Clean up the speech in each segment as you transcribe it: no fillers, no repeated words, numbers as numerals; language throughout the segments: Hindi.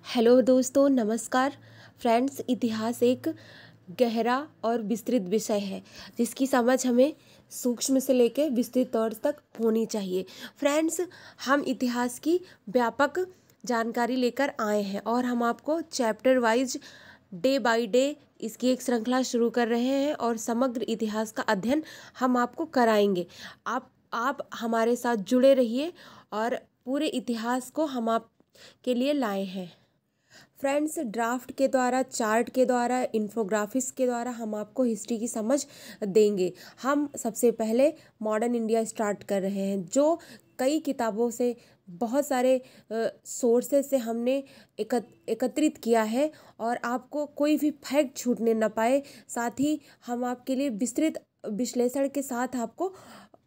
हेलो दोस्तों, नमस्कार फ्रेंड्स। इतिहास एक गहरा और विस्तृत विषय है जिसकी समझ हमें सूक्ष्म से लेकर विस्तृत तौर तक होनी चाहिए। फ्रेंड्स, हम इतिहास की व्यापक जानकारी लेकर आए हैं और हम आपको chapter wise day by day इसकी एक श्रृंखला शुरू कर रहे हैं और समग्र इतिहास का अध्ययन हम आपको कराएंगे। आप हमारे साथ जुड़े रहिए और पूरे इतिहास को हम आप के लिए लाए हैं। फ्रेंड्स, ड्राफ्ट के द्वारा, चार्ट के द्वारा, इन्फोग्राफिक्स के द्वारा हम आपको हिस्ट्री की समझ देंगे। हम सबसे पहले मॉडर्न इंडिया स्टार्ट कर रहे हैं, जो कई किताबों से, बहुत सारे सोर्सेज से हमने एकत्रित किया है और आपको कोई भी फैक्ट छूटने न पाए। साथ ही हम आपके लिए विस्तृत विश्लेषण के साथ आपको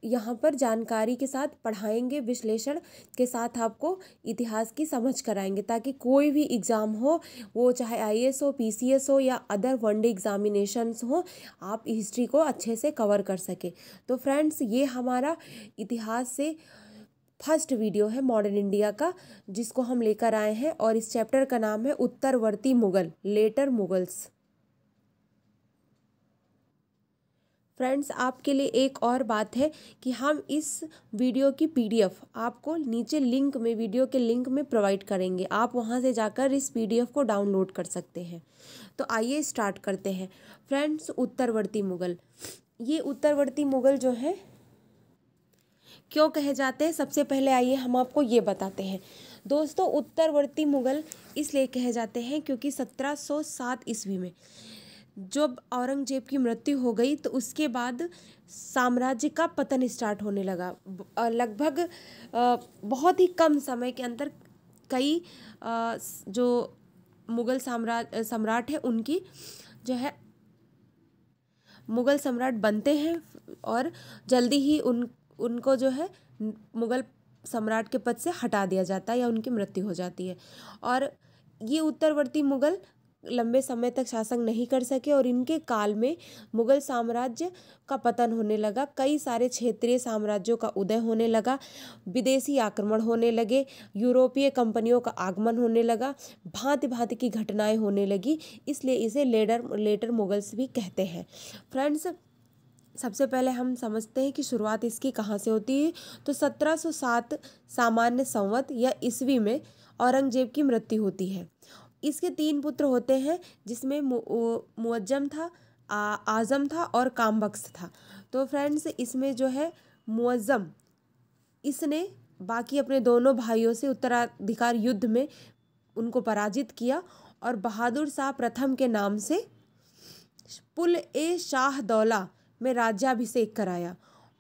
यहाँ पर जानकारी के साथ पढ़ाएंगे, विश्लेषण के साथ आपको इतिहास की समझ कराएंगे, ताकि कोई भी एग्ज़ाम हो, वो चाहे आईएएस हो, पीसीएस हो या अदर वनडे एग्जामिनेशंस हो, आप हिस्ट्री को अच्छे से कवर कर सके। तो फ्रेंड्स, ये हमारा इतिहास से फर्स्ट वीडियो है मॉडर्न इंडिया का, जिसको हम लेकर आए हैं और इस चैप्टर का नाम है उत्तरवर्ती मुगल, लेटर मुगल्स। फ्रेंड्स, आपके लिए एक और बात है कि हम इस वीडियो की पीडीएफ आपको नीचे लिंक में, वीडियो के लिंक में प्रोवाइड करेंगे। आप वहां से जाकर इस पीडीएफ को डाउनलोड कर सकते हैं। तो आइए स्टार्ट करते हैं। फ्रेंड्स, उत्तरवर्ती मुगल, ये उत्तरवर्ती मुगल जो है क्यों कहे जाते हैं, सबसे पहले आइए हम आपको ये बताते हैं। दोस्तों, उत्तरवर्ती मुगल इसलिए कहे जाते हैं क्योंकि 1707 ईस्वी में जब औरंगजेब की मृत्यु हो गई तो उसके बाद साम्राज्य का पतन स्टार्ट होने लगा। लगभग बहुत ही कम समय के अंदर कई जो मुगल सम्राट है, उनकी जो है मुगल सम्राट बनते हैं और जल्दी ही उनको जो है मुगल सम्राट के पद से हटा दिया जाता है या उनकी मृत्यु हो जाती है। और ये उत्तरवर्ती मुगल लंबे समय तक शासन नहीं कर सके और इनके काल में मुगल साम्राज्य का पतन होने लगा। कई सारे क्षेत्रीय साम्राज्यों का उदय होने लगा, विदेशी आक्रमण होने लगे, यूरोपीय कंपनियों का आगमन होने लगा, भांति भांति की घटनाएं होने लगी। इसलिए इसे लेटर मुगल्स भी कहते हैं। फ्रेंड्स, सबसे पहले हम समझते हैं कि शुरुआत इसकी कहाँ से होती है। तो 1707 सामान्य संवत या ईस्वी में औरंगजेब की मृत्यु होती है। इसके 3 पुत्र होते हैं, जिसमें मुअज्जम था, आजम था और कामबख्श था। तो फ्रेंड्स, इसमें जो है मुअज्जम, इसने बाकी अपने दोनों भाइयों से उत्तराधिकार युद्ध में उनको पराजित किया और बहादुर शाह प्रथम के नाम से पुल ए शाह दौला में राज्याभिषेक कराया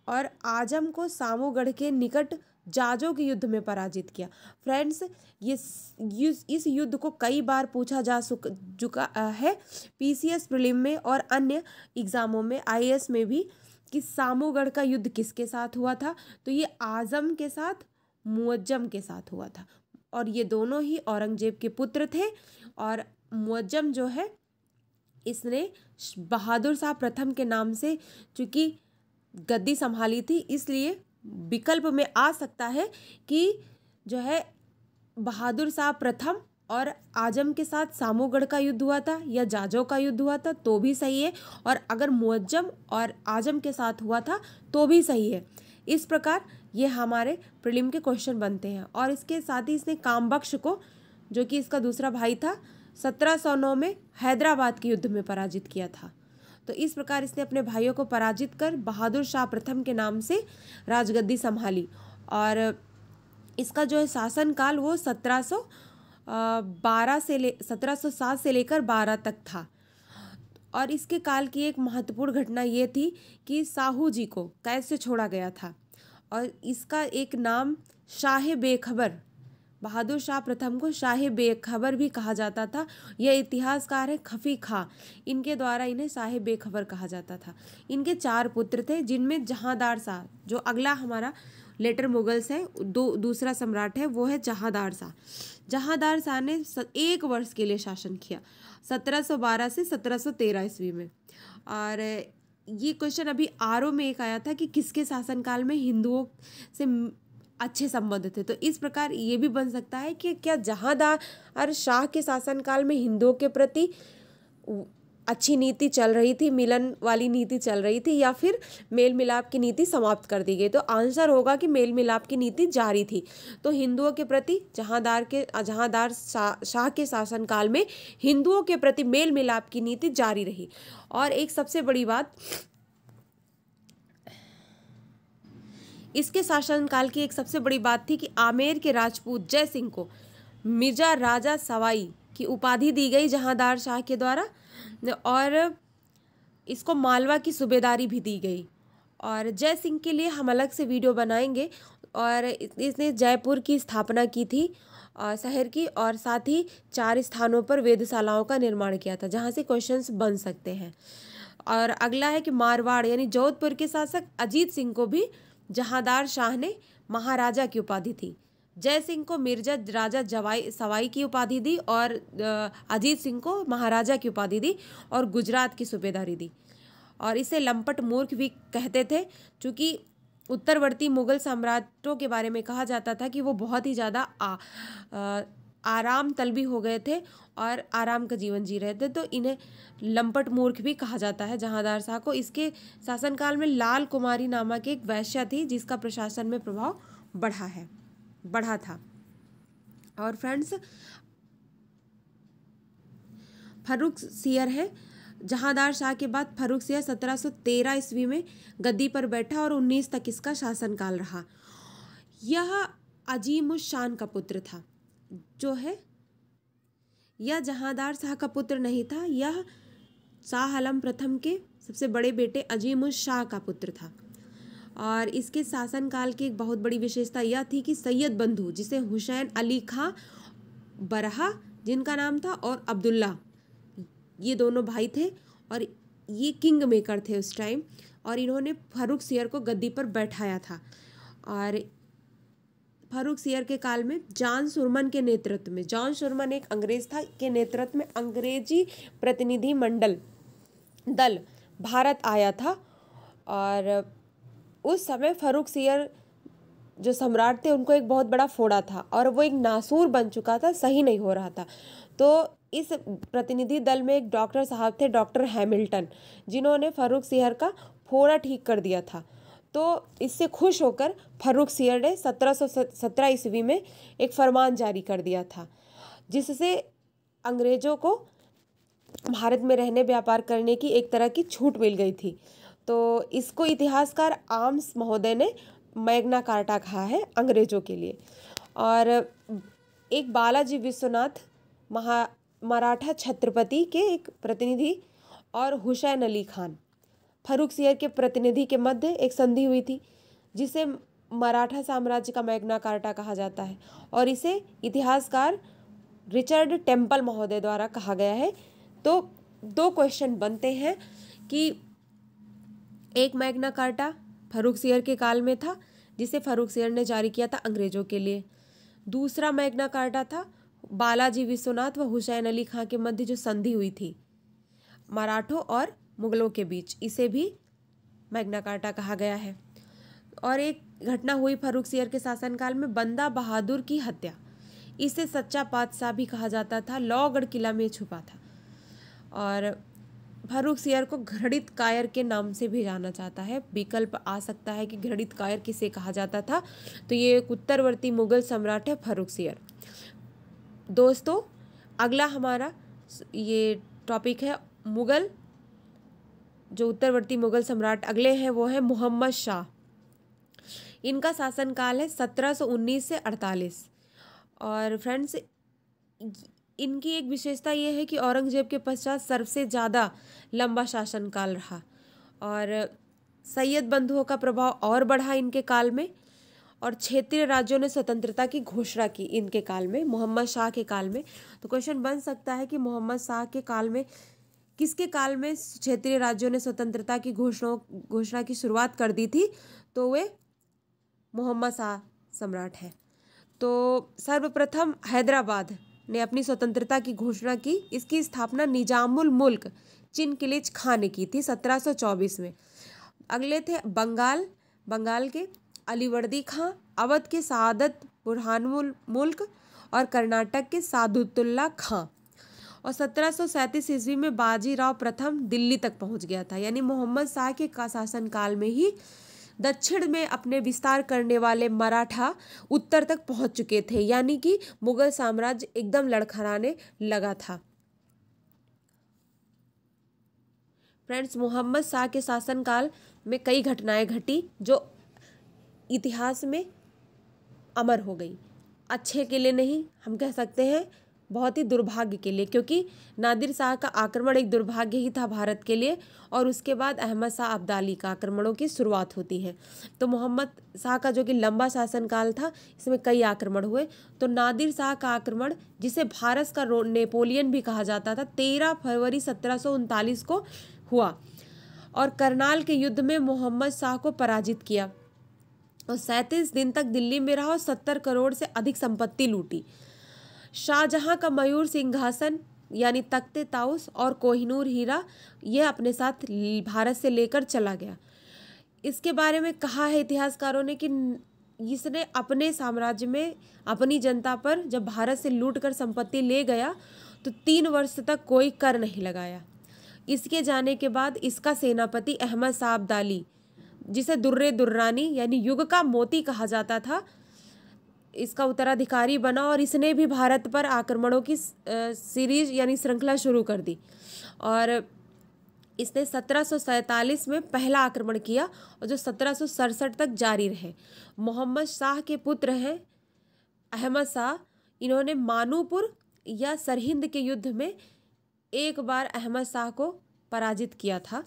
और आजम को सामूगढ़ के निकट जाजों के युद्ध में पराजित किया। फ्रेंड्स, इस युद्ध को कई बार पूछा जा चुका है पीसीएस प्रीलिम में और अन्य एग्जामों में, आईएएस में भी, कि सामूगढ़ का युद्ध किसके साथ हुआ था। तो ये आजम के साथ, मुअज्जम के साथ हुआ था और ये दोनों ही औरंगजेब के पुत्र थे। और मुअज्जम जो है, इसने बहादुर शाह प्रथम के नाम से चूंकि गद्दी संभाली थी, इसलिए विकल्प में आ सकता है कि जो है बहादुर शाह प्रथम और आजम के साथ सामूगढ़ का युद्ध हुआ था या जाजों का युद्ध हुआ था तो भी सही है, और अगर मुअज्जम और आजम के साथ हुआ था तो भी सही है। इस प्रकार ये हमारे प्रीलिम के क्वेश्चन बनते हैं। और इसके साथ ही इसने कामबख्श को, जो कि इसका दूसरा भाई था, 1709 में हैदराबाद के युद्ध में पराजित किया था। तो इस प्रकार इसने अपने भाइयों को पराजित कर बहादुर शाह प्रथम के नाम से राजगद्दी संभाली। और इसका जो है शासनकाल वो 1707 से लेकर 12 तक था। और इसके काल की एक महत्वपूर्ण घटना ये थी कि साहू जी को कैद से छोड़ा गया था और इसका एक नाम शाह बेखबर, बहादुर शाह प्रथम को शाह बेखबर भी कहा जाता था। यह इतिहासकार है खफी खां, इनके द्वारा इन्हें शाह बेखबर कहा जाता था। इनके 4 पुत्र थे, जिनमें जहांदार शाह, जो अगला हमारा लेटर मुगल्स है, दूसरा सम्राट है, वो है जहांदार शाह। जहांदार शाह ने 1 वर्ष के लिए शासन किया, 1712 से 1713 ईस्वी में। और ये क्वेश्चन अभी आरओ में एक आया था कि किसके शासनकाल में हिंदुओं से अच्छे संबंध थे। तो इस प्रकार ये भी बन सकता है कि क्या जहांदार शाह के शासनकाल में हिंदुओं के प्रति अच्छी नीति चल रही थी, मिलन वाली नीति चल रही थी, या फिर मेल मिलाप की नीति समाप्त कर दी गई। तो आंसर होगा कि मेल मिलाप की नीति जारी थी। तो हिंदुओं के प्रति जहांदार शाह के शासनकाल में हिंदुओं के प्रति मेल मिलाप की नीति जारी रही। और एक सबसे बड़ी बात, इसके शासनकाल की एक सबसे बड़ी बात थी कि आमेर के राजपूत जय सिंह को मिर्जा राजा सवाई की उपाधि दी गई जहांदार शाह के द्वारा, और इसको मालवा की सूबेदारी भी दी गई। और जय सिंह के लिए हम अलग से वीडियो बनाएंगे। और इसने जयपुर की स्थापना की थी शहर की, और साथ ही 4 स्थानों पर वेधशालाओं का निर्माण किया था जहाँ से क्वेश्चंस बन सकते हैं। और अगला है कि मारवाड़ यानी जोधपुर के शासक अजीत सिंह को भी जहांदार शाह ने महाराजा की उपाधि थी। जय सिंह को मिर्जा राजा सवाई की उपाधि दी, और अजीत सिंह को महाराजा की उपाधि दी, और गुजरात की सूबेदारी दी। और इसे लंपट मूर्ख भी कहते थे, क्योंकि उत्तरवर्ती मुगल सम्राटों के बारे में कहा जाता था कि वो बहुत ही ज़्यादा आराम तलबी हो गए थे और आराम का जीवन जी रहे थे। तो इन्हें लंपट मूर्ख भी कहा जाता है जहांदार शाह को। इसके शासनकाल में लाल कुमारी नामक एक वैश्या थी जिसका प्रशासन में प्रभाव बढ़ा था। और फ्रेंड्स, फर्रुखसियर है। जहांदार शाह के बाद फर्रुखसियर 1713 ईस्वी में गद्दी पर बैठा और 19 तक इसका शासनकाल रहा। यह अजीमुश शान का पुत्र था। जो है यह जहांदार शाह का पुत्र नहीं था, यह शाह आलम प्रथम के सबसे बड़े बेटे अजीमुश शाह का पुत्र था। और इसके शासनकाल की एक बहुत बड़ी विशेषता यह थी कि सैयद बंधु, जिसे हुसैन अली खां बरहा जिनका नाम था, और अब्दुल्ला, ये दोनों भाई थे और ये किंग मेकर थे उस टाइम। और इन्होंने फर्रुखसियर को गद्दी पर बैठाया था। और फर्रुखसियर के काल में जॉन सुरमन के नेतृत्व में, जॉन सुरमन एक अंग्रेज था, के नेतृत्व में अंग्रेजी प्रतिनिधि दल भारत आया था। और उस समय फर्रुखसियर जो सम्राट थे उनको एक बहुत बड़ा फोड़ा था और वो एक नासूर बन चुका था, सही नहीं हो रहा था। तो इस प्रतिनिधि दल में एक डॉक्टर साहब थे, डॉक्टर हैमिल्टन, जिन्होंने फर्रुखसियर का फोड़ा ठीक कर दिया था। तो इससे खुश होकर फर्रुखसियर ने 1717 ईस्वी में एक फरमान जारी कर दिया था, जिससे अंग्रेजों को भारत में रहने व्यापार करने की एक तरह की छूट मिल गई थी। तो इसको इतिहासकार आर्म्स महोदय ने मैग्ना कार्टा कहा है अंग्रेजों के लिए। और एक बालाजी विश्वनाथ मराठा छत्रपति के एक प्रतिनिधि और हुसैन अली खान फर्रुखसियर के प्रतिनिधि के मध्य एक संधि हुई थी, जिसे मराठा साम्राज्य का मैग्ना कार्टा कहा जाता है। और इसे इतिहासकार रिचर्ड टेम्पल महोदय द्वारा कहा गया है। तो 2 क्वेश्चन बनते हैं कि एक मैग्ना कार्टा फर्रुखसियर के काल में था, जिसे फर्रुखसियर ने जारी किया था अंग्रेजों के लिए। दूसरा मैग्ना कार्टा था बालाजी विश्वनाथ व हुसैन अली खां के मध्य जो संधि हुई थी मराठों और मुगलों के बीच, इसे भी मैग्ना कार्टा कहा गया है। और एक घटना हुई फर्रुखसियर के शासनकाल में, बंदा बहादुर की हत्या। इसे सच्चा पातशाह भी कहा जाता था, लौगढ़ किला में छुपा था। और फर्रुखसियर को घृणित कायर के नाम से भी जाना जाता है। विकल्प आ सकता है कि घृणित कायर किसे कहा जाता था, तो ये एक उत्तरवर्ती मुगल सम्राट है फर्रुखसियर। दोस्तों, अगला हमारा ये टॉपिक है मुगल, जो उत्तरवर्ती मुगल सम्राट अगले हैं वो है मोहम्मद शाह। इनका शासनकाल है 1719 से 48। और फ्रेंड्स, इनकी एक विशेषता ये है कि औरंगजेब के पश्चात सबसे ज़्यादा लंबा शासनकाल रहा। और सैयद बंधुओं का प्रभाव और बढ़ा इनके काल में, और क्षेत्रीय राज्यों ने स्वतंत्रता की घोषणा की इनके काल में, मोहम्मद शाह के काल में। तो क्वेश्चन बन सकता है कि मोहम्मद शाह के काल में, किसके काल में क्षेत्रीय राज्यों ने स्वतंत्रता की घोषणा की शुरुआत कर दी थी, तो वे मोहम्मद शाह सम्राट है। तो सर्वप्रथम हैदराबाद ने अपनी स्वतंत्रता की घोषणा की। इसकी स्थापना निजामुल मुल्क चिनकिलिच खां ने की थी 1724 में। अगले थे बंगाल के अलीवर्दी खां, अवध के सादत बुरहानुल मुल्क और कर्नाटक के सादुतुल्ला खां। और 1737 ईस्वी में बाजीराव प्रथम दिल्ली तक पहुंच गया था। यानी मोहम्मद शाह के शासनकाल में ही दक्षिण में अपने विस्तार करने वाले मराठा उत्तर तक पहुंच चुके थे, यानी कि मुगल साम्राज्य एकदम लड़खड़ाने लगा था। फ्रेंड्स, मोहम्मद शाह के शासनकाल में कई घटनाएं घटी जो इतिहास में अमर हो गई। अच्छे के लिए नहीं, हम कह सकते हैं बहुत ही दुर्भाग्य के लिए, क्योंकि नादिर शाह का आक्रमण एक दुर्भाग्य ही था भारत के लिए। और उसके बाद अहमद शाह अब्दाली का आक्रमणों की शुरुआत होती है। तो मोहम्मद शाह का जो कि लंबा शासनकाल था, इसमें कई आक्रमण हुए। तो नादिर शाह का आक्रमण, जिसे भारत का नेपोलियन भी कहा जाता था, 13 फरवरी 1739 को हुआ और करनाल के युद्ध में मोहम्मद शाह को पराजित किया और 37 दिन तक दिल्ली में रहा और 70 करोड़ से अधिक संपत्ति लूटी। शाहजहां का मयूर सिंहासन यानी तख्ते ताउस और कोहिनूर हीरा यह अपने साथ भारत से लेकर चला गया। इसके बारे में कहा है इतिहासकारों ने कि इसने अपने साम्राज्य में अपनी जनता पर जब भारत से लूटकर संपत्ति ले गया तो 3 वर्ष तक कोई कर नहीं लगाया। इसके जाने के बाद इसका सेनापति अहमद शाह अब्दाली, जिसे दुर्रे दुर्रानी यानी युग का मोती कहा जाता था, इसका उत्तराधिकारी बना और इसने भी भारत पर आक्रमणों की सीरीज यानी श्रृंखला शुरू कर दी। और इसने 1747 में पहला आक्रमण किया और जो 1767 तक जारी रहे। मोहम्मद शाह के पुत्र हैं अहमद शाह। इन्होंने मानूपुर या सरहिंद के युद्ध में एक बार अहमद शाह को पराजित किया था।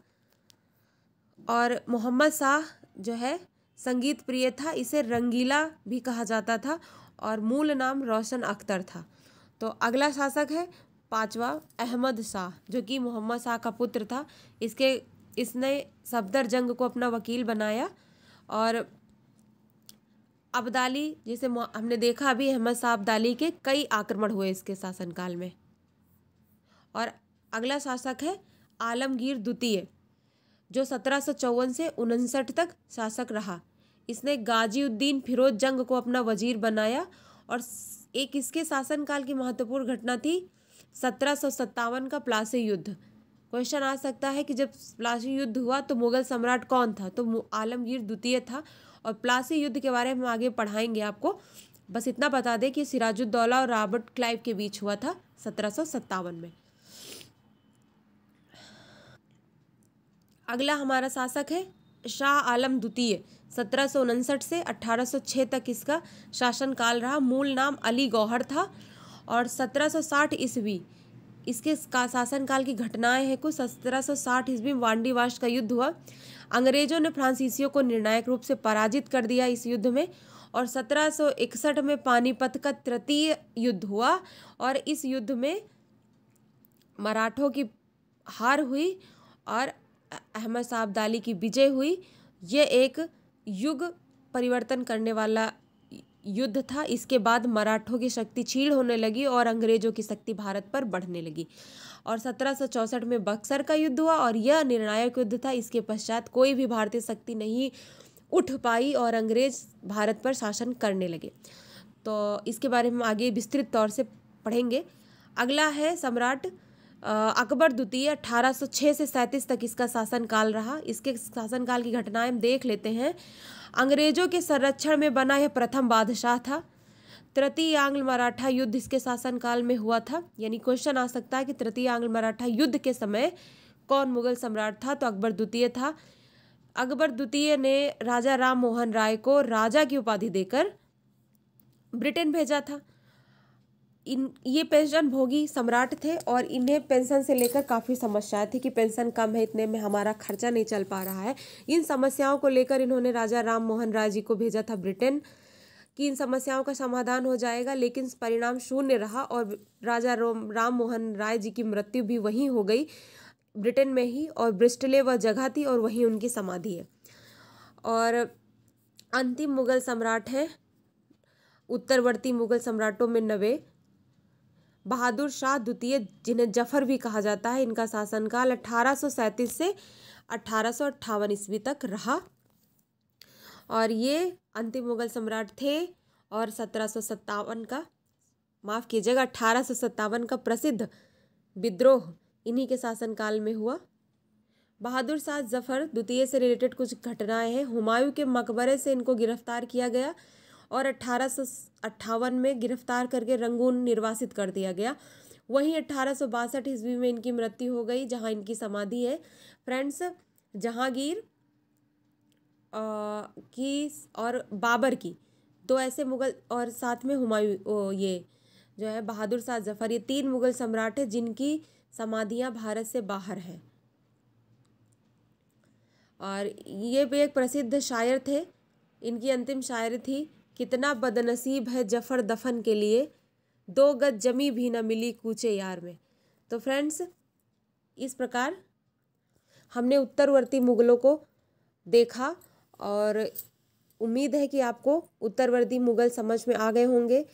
और मोहम्मद शाह जो है संगीत प्रिय था, इसे रंगीला भी कहा जाता था और मूल नाम रोशन अख्तर था। तो अगला शासक है 5वां अहमद शाह, जो कि मोहम्मद शाह का पुत्र था। इसने सफदर जंग को अपना वकील बनाया और अब्दाली, जैसे हमने देखा अभी, अहमद शाह अब्दाली के कई आक्रमण हुए इसके शासनकाल में। और अगला शासक है आलमगीर द्वितीय, जो 1754 से 59 तक शासक रहा। इसने गाजीउद्दीन फिरोज जंग को अपना वजीर बनाया। और एक इसके शासनकाल की महत्वपूर्ण घटना थी 1757 का प्लासी युद्ध। क्वेश्चन आ सकता है कि जब प्लासी युद्ध हुआ तो मुगल सम्राट कौन था, तो आलमगीर द्वितीय था। और प्लासी युद्ध के बारे में हम आगे पढ़ाएंगे आपको। बस इतना बता दें कि सिराजुद्दौला और रॉबर्ट क्लाइव के बीच हुआ था 1757 में। अगला हमारा शासक है शाह आलम द्वितीय। 1759 से 1806 तक इसका शासनकाल रहा। मूल नाम अली गौहर था। और 1760 ईस्वी इसके शासनकाल की घटनाएं हैं कुछ। 1760 ईस्वी में वांडीवाश का युद्ध हुआ। अंग्रेजों ने फ्रांसीसियों को निर्णायक रूप से पराजित कर दिया इस युद्ध में। और 1761 में पानीपत का तृतीय युद्ध हुआ और इस युद्ध में मराठों की हार हुई और अहमद शाह अब्दाली की विजय हुई। ये एक युग परिवर्तन करने वाला युद्ध था। इसके बाद मराठों की शक्ति क्षीण होने लगी और अंग्रेजों की शक्ति भारत पर बढ़ने लगी। और 1764 में बक्सर का युद्ध हुआ और यह निर्णायक युद्ध था। इसके पश्चात कोई भी भारतीय शक्ति नहीं उठ पाई और अंग्रेज भारत पर शासन करने लगे। तो इसके बारे में आगे विस्तृत तौर से पढ़ेंगे। अगला है सम्राट अकबर द्वितीय। 1806 से 37 तक इसका शासनकाल रहा। इसके शासनकाल की घटनाएं हम देख लेते हैं। अंग्रेजों के संरक्षण में बना यह प्रथम बादशाह था। तृतीय आंग्ल मराठा युद्ध इसके शासनकाल में हुआ था। यानी क्वेश्चन आ सकता है कि तृतीय आंग्ल मराठा युद्ध के समय कौन मुगल सम्राट था, तो अकबर द्वितीय था। अकबर द्वितीय ने राजा राम मोहन राय को राजा की उपाधि देकर ब्रिटेन भेजा था। ये पेंशन भोगी सम्राट थे और इन्हें पेंशन से लेकर काफ़ी समस्याएं थी कि पेंशन कम है, इतने में हमारा खर्चा नहीं चल पा रहा है। इन समस्याओं को लेकर इन्होंने राजा राम मोहन राय जी को भेजा था ब्रिटेन कि इन समस्याओं का समाधान हो जाएगा, लेकिन परिणाम शून्य रहा और राजा राम मोहन राय जी की मृत्यु भी वहीं हो गई, ब्रिटेन में ही। और ब्रिस्टले वह जगह थी और वहीं उनकी समाधि है। और अंतिम मुगल सम्राट हैं उत्तरवर्ती मुगल सम्राटों में 90 बहादुर शाह द्वितीय, जिन्हें जफर भी कहा जाता है। इनका शासनकाल 1837 से 1858 ईस्वी तक रहा। और ये अंतिम मुगल सम्राट थे। और 1757 का, माफ़ कीजिएगा, 1857 का प्रसिद्ध विद्रोह इन्हीं के शासनकाल में हुआ। बहादुर शाह जफ़र द्वितीय से रिलेटेड कुछ घटनाएं हैं। हुमायूं के मकबरे से इनको गिरफ्तार किया गया और 1858 में गिरफ्तार करके रंगून निर्वासित कर दिया गया। वहीं 1862 ईस्वी में इनकी मृत्यु हो गई, जहां इनकी समाधि है। फ्रेंड्स, जहांगीर की और बाबर की, दो ऐसे मुगल, और साथ में हुमायूं, ये जो है बहादुर शाह जफ़र, ये 3 मुगल सम्राट हैं जिनकी समाधियां भारत से बाहर हैं। और ये भी एक प्रसिद्ध शायर थे। इनकी अंतिम शायरी थी, कितना बदनसीब है जफ़र दफन के लिए, 2 गज जमी भी न मिली कूचे यार में। तो फ्रेंड्स, इस प्रकार हमने उत्तरवर्ती मुगलों को देखा और उम्मीद है कि आपको उत्तरवर्ती मुगल समझ में आ गए होंगे।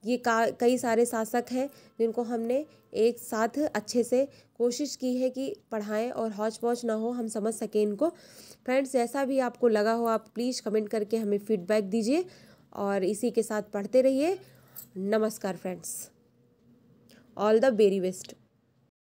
ये कई सारे शासक हैं जिनको हमने एक साथ अच्छे से कोशिश की है कि पढ़ाएं और हौच पौच ना हो, हम समझ सकें इनको। फ्रेंड्स, जैसा भी आपको लगा हो आप प्लीज़ कमेंट करके हमें फीडबैक दीजिए और इसी के साथ पढ़ते रहिए। नमस्कार friends, all the very best.